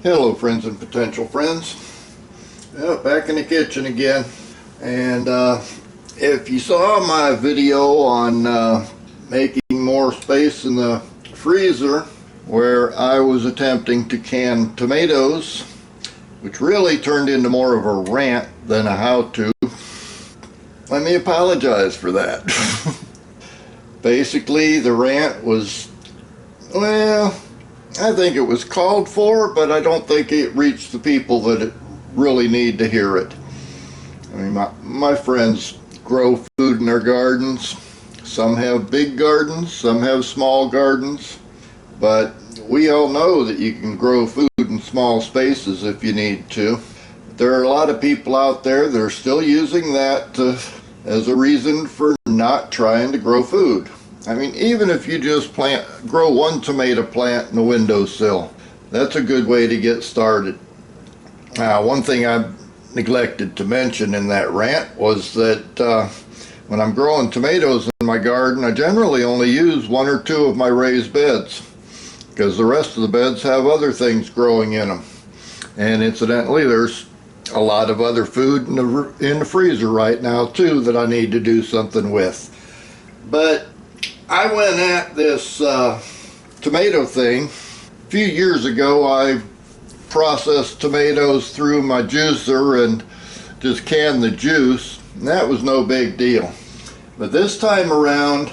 Hello friends and potential friends. Back in the kitchen again, and if you saw my video on making more space in the freezer where I was attempting to can tomatoes, which really turned into more of a rant than a how-to, let me apologize for that. Basically the rant was, well, I think it was called for, but I don't think it reached the people that really need to hear it. I mean, my friends grow food in their gardens. Some have big gardens, some have small gardens, but we all know that you can grow food in small spaces if you need to. There are a lot of people out there that are still using that as a reason for not trying to grow food. I mean, even if you just grow one tomato plant in the windowsill, that's a good way to get started. One thing I neglected to mention in that rant was that when I'm growing tomatoes in my garden, I generally only use one or two of my raised beds, because the rest of the beds have other things growing in them. And incidentally, there's a lot of other food in the freezer right now too that I need to do something with. But I went at this tomato thing. A few years ago, I processed tomatoes through my juicer and just canned the juice, and that was no big deal. But this time around,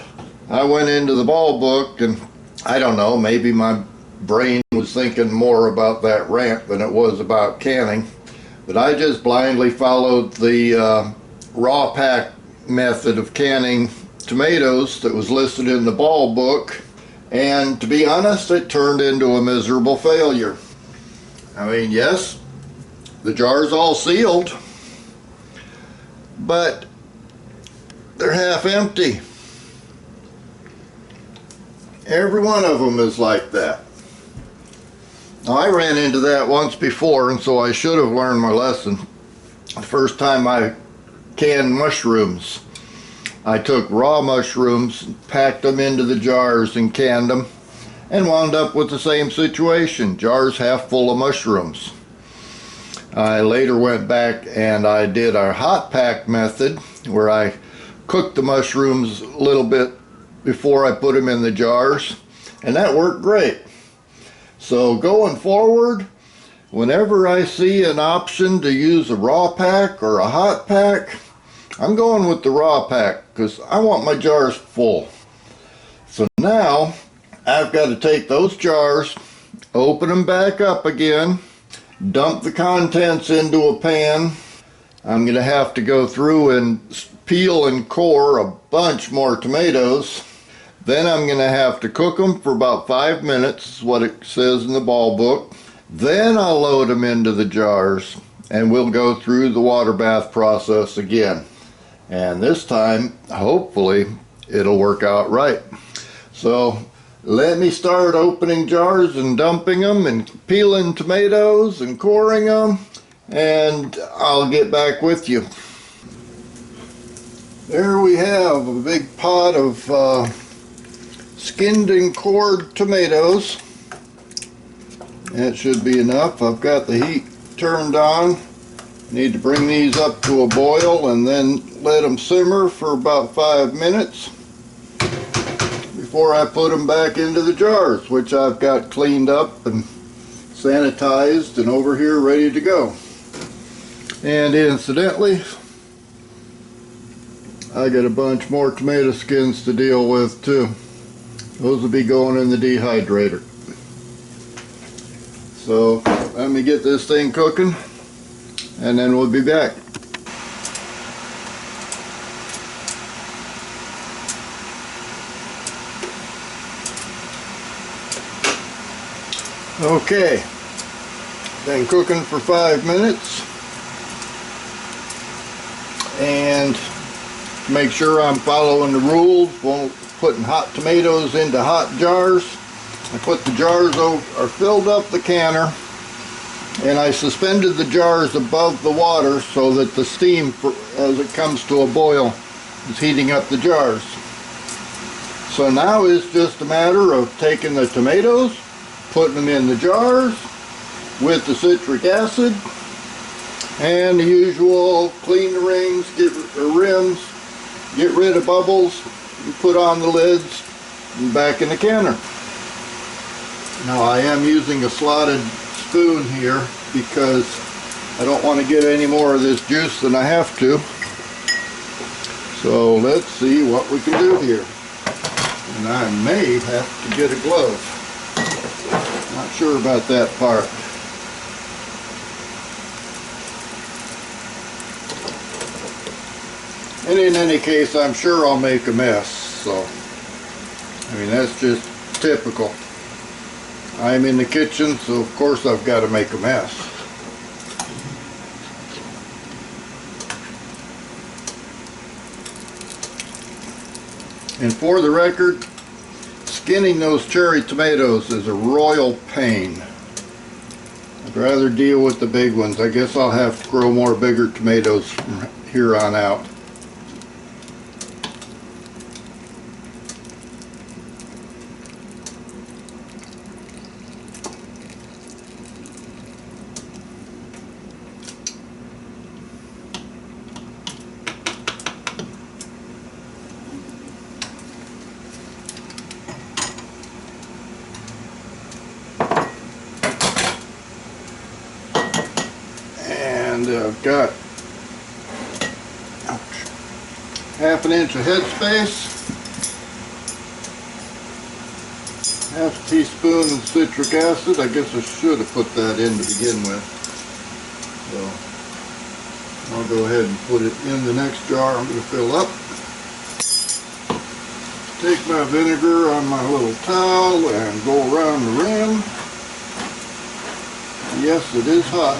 I went into the ball book, and I don't know, maybe my brain was thinking more about that rant than it was about canning, but I just blindly followed the raw pack method of canning tomatoes that was listed in the ball book, and to be honest, it turned into a miserable failure. I mean, yes, the jar's all sealed, but they're half empty. Every one of them is like that. Now, I ran into that once before, and so I should have learned my lesson. The first time I canned mushrooms, I took raw mushrooms, packed them into the jars and canned them, and wound up with the same situation, jars half full of mushrooms. I later went back and I did our hot pack method, where I cooked the mushrooms a little bit before I put them in the jars, and that worked great. So going forward, whenever I see an option to use a raw pack or a hot pack, I'm going with the raw pack because I want my jars full. So now I've got to take those jars, open them back up again, dump the contents into a pan. I'm going to have to go through and peel and core a bunch more tomatoes. Then I'm going to have to cook them for about 5 minutes, is what it says in the ball book. Then I'll load them into the jars, and we'll go through the water bath process again. And this time, hopefully, it'll work out right. So let me start opening jars and dumping them and peeling tomatoes and coring them, and I'll get back with you. There we have a big pot of skinned and cored tomatoes. That should be enough. I've got the heat turned on. Need to bring these up to a boil and then let them simmer for about 5 minutes before I put them back into the jars, which I've got cleaned up and sanitized and over here ready to go. And incidentally, I got a bunch more tomato skins to deal with too. Those will be going in the dehydrator. So let me get this thing cooking, and then we'll be back. Okay, been cooking for 5 minutes, and to make sure I'm following the rules, putting hot tomatoes into hot jars. I put the jars over, or filled up the canner, and I suspended the jars above the water so that the steam, as it comes to a boil, is heating up the jars. So now it's just a matter of taking the tomatoes, putting them in the jars, with the citric acid, and the usual clean the rings, rims, get rid of bubbles, and put on the lids and back in the canner. Now I am using a slotted spoon here because I don't want to get any more of this juice than I have to. So let's see what we can do here. And I may have to get a glove. Not sure about that part. And in any case, I'm sure I'll make a mess. So, I mean, that's just typical. I'm in the kitchen, so of course I've got to make a mess. And for the record, skinning those cherry tomatoes is a royal pain. I'd rather deal with the big ones. I guess I'll have to grow more bigger tomatoes from here on out. And I've got half an inch of headspace, half a teaspoon of citric acid. I guess I should have put that in to begin with. So I'll go ahead and put it in the next jar I'm going to fill up. Take my vinegar on my little towel and go around the rim. Yes, it is hot.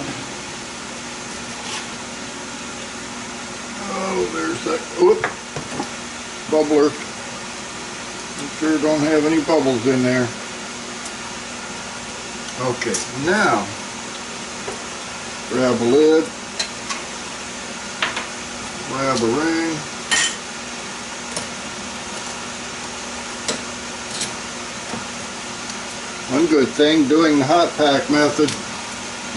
Oh, there's that, whoop, bubbler. I sure don't have any bubbles in there. Okay, now, grab a lid, grab a ring, one good thing doing the hot pack method,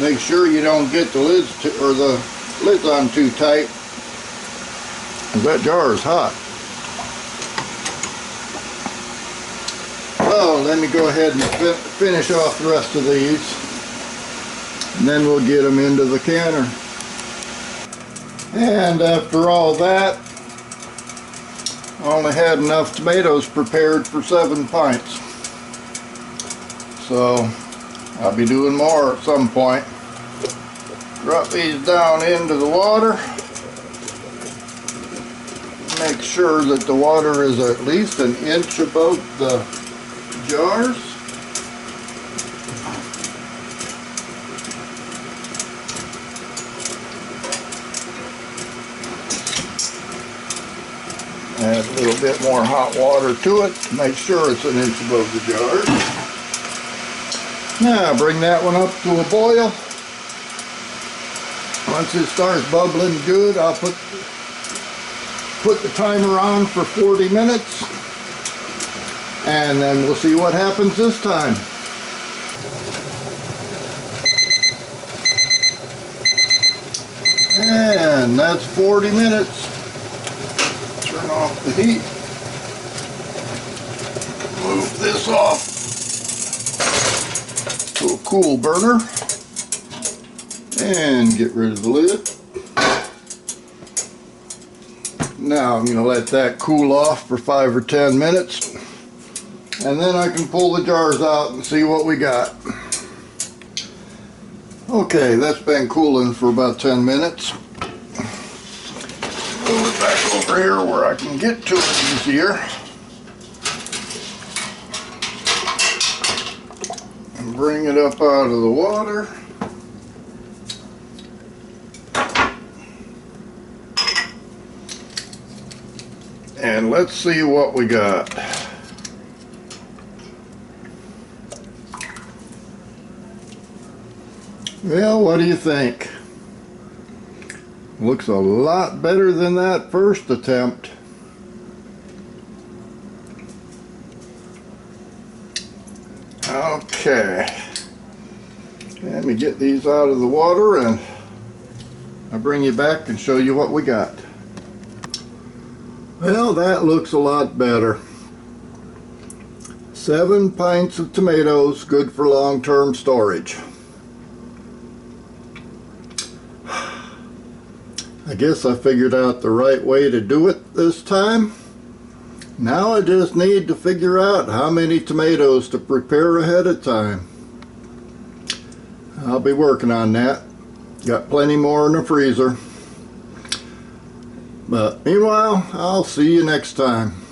make sure you don't get the lids on too tight. That jar is hot. Oh, let me go ahead and finish off the rest of these, and then we'll get them into the canner. And after all that, I only had enough tomatoes prepared for 7 pints. So I'll be doing more at some point. Drop these down into the water. Make sure that the water is at least an inch above the jars. Add a little bit more hot water to it. Make sure it's an inch above the jars. Now bring that one up to a boil. Once it starts bubbling good, I'll put the timer on for 40 minutes, and then we'll see what happens this time. And that's 40 minutes. Turn off the heat. Move this off to a cool burner and get rid of the lid. Now I'm going to let that cool off for 5 or 10 minutes, and then I can pull the jars out and see what we got. Okay, that's been cooling for about 10 minutes. Move it back over here where I can get to it easier. And bring it up out of the water. And let's see what we got. Well, what do you think? Looks a lot better than that first attempt. Okay. Let me get these out of the water and I'll bring you back and show you what we got. Well, that looks a lot better. 7 pints of tomatoes, good for long-term storage. I guess I figured out the right way to do it this time. Now I just need to figure out how many tomatoes to prepare ahead of time. I'll be working on that. Got plenty more in the freezer. But meanwhile, I'll see you next time.